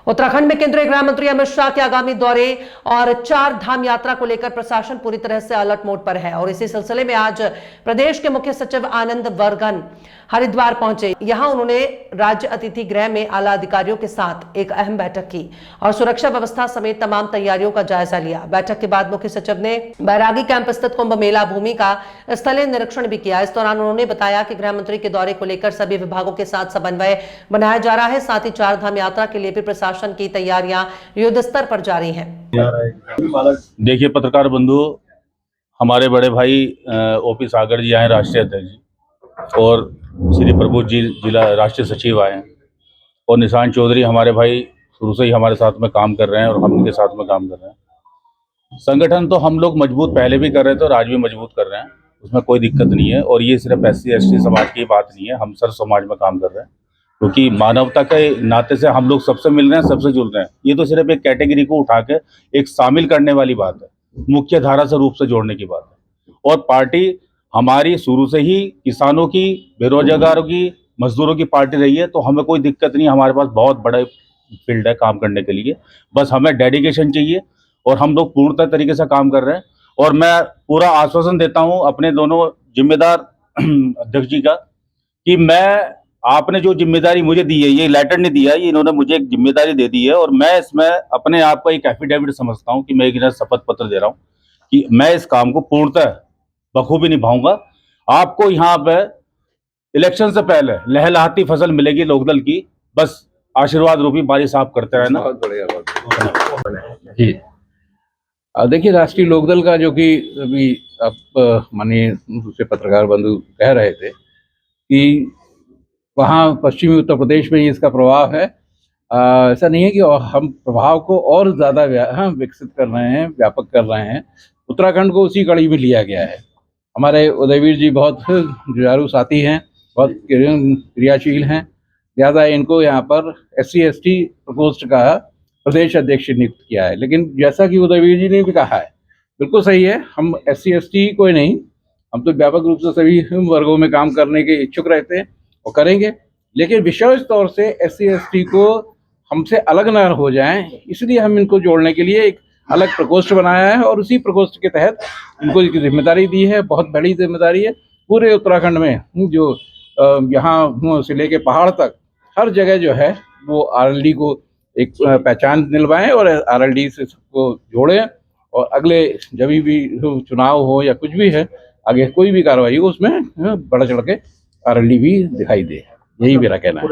उत्तराखंड में केंद्रीय गृह मंत्री अमित शाह के आगामी दौरे और 4 धाम यात्रा को लेकर प्रशासन पूरी तरह से अलर्ट मोड पर है और इसी सिलसिले में आज प्रदेश के मुख्य सचिव आनंद बर्गन हरिद्वार पहुंचे। यहां उन्होंने राज्य अतिथि गृह में आला अधिकारियों के साथ एक अहम बैठक की और सुरक्षा व्यवस्था समेत तमाम तैयारियों का जायजा लिया। बैठक के बाद मुख्य सचिव ने बैरागी कैंप स्थित कुंभ मेला भूमि का स्थलीय निरीक्षण भी किया। इस दौरान उन्होंने बताया कि गृह मंत्री के दौरे को लेकर सभी विभागों के साथ समन्वय बनाया जा रहा है। साथ ही 4 धाम यात्रा के लिए भी प्रशासन की तैयारियां युद्ध स्तर पर जारी हैं। देखिए पत्रकार बंधुओं, हमारे बड़े भाई ओपी सागर जी आए, राष्ट्रीय अध्यक्ष जी, और श्री प्रभु जी जिला राष्ट्रीय सचिव आए हैं, और निशान चौधरी हमारे भाई शुरू से ही हमारे साथ में काम कर रहे हैं और हम उनके साथ में काम कर रहे हैं। संगठन तो हम लोग मजबूत पहले भी कर रहे थे और आज भी मजबूत कर रहे हैं, उसमें कोई दिक्कत नहीं है। और ये सिर्फ SC/ST समाज की बात नहीं है, हम सर्व समाज में काम कर रहे हैं, क्योंकि मानवता के नाते से हम लोग सबसे मिल रहे हैं, सबसे जुड़ रहे हैं। ये तो सिर्फ एक कैटेगरी को उठा के एक शामिल करने वाली बात है, मुख्य धारा से रूप से जोड़ने की बात है। और पार्टी हमारी शुरू से ही किसानों की, बेरोजगारों की, मजदूरों की पार्टी रही है, तो हमें कोई दिक्कत नहीं। हमारे पास बहुत बड़ा फील्ड है काम करने के लिए, बस हमें डेडिकेशन चाहिए और हम लोग पूर्णतः तरीके से काम कर रहे हैं। और मैं पूरा आश्वासन देता हूं अपने दोनों जिम्मेदार अध्यक्ष जी का कि मैं, आपने जो जिम्मेदारी मुझे दी है, ये लेटर नहीं दिया, ये इन्होंने मुझे एक जिम्मेदारी दे दी है और मैं इसमें अपने आप को एक एफिडेविट समझता हूं कि मैं एक शपथ पत्र दे रहा हूं कि मैं इस काम को पूर्णतः बखूबी निभाऊंगा। आपको यहाँ पे इलेक्शन से पहले लहलहाती फसल मिलेगी लोकदल की, बस आशीर्वाद रूपी बारिश आप करते रहना। बहुत बढ़िया, बहुत बढ़िया जी। देखिए, राष्ट्रीय लोकदल का जो कि अभी आप माननीय दूसरे पत्रकार बंधु कह रहे थे कि वहाँ पश्चिमी उत्तर प्रदेश में इसका प्रभाव है, ऐसा नहीं है कि हम प्रभाव को और ज़्यादा विकसित कर रहे हैं, व्यापक कर रहे हैं। उत्तराखंड को उसी कड़ी में लिया गया है। हमारे उदयवीर जी बहुत जुझारू साथी हैं, बहुत क्रियाशील हैं, लिहाजा इनको यहाँ पर SC/ST प्रकोष्ठ का प्रदेश अध्यक्ष नियुक्त किया है। लेकिन जैसा कि उदयवीर जी ने भी कहा है, बिल्कुल सही है, हम SC/ST कोई नहीं, हम तो व्यापक रूप से सभी वर्गों में काम करने के इच्छुक रहते हैं और करेंगे। लेकिन विशेष तौर से SC/ST को हमसे अलग न हो जाएं, इसलिए हम इनको जोड़ने के लिए एक अलग प्रकोष्ठ बनाया है और उसी प्रकोष्ठ के तहत इनको एक जिम्मेदारी दी है। बहुत बड़ी जिम्मेदारी है। पूरे उत्तराखंड में जो यहाँ से लेके पहाड़ तक हर जगह जो है वो RLD को एक पहचान दिलवाएं और RLD से सबको जोड़ें, और अगले जब भी चुनाव हो या कुछ भी है, आगे कोई भी कार्रवाई हो, उसमें बढ़ चढ़ के RLD भी दिखाई दे। यही मेरा कहना है।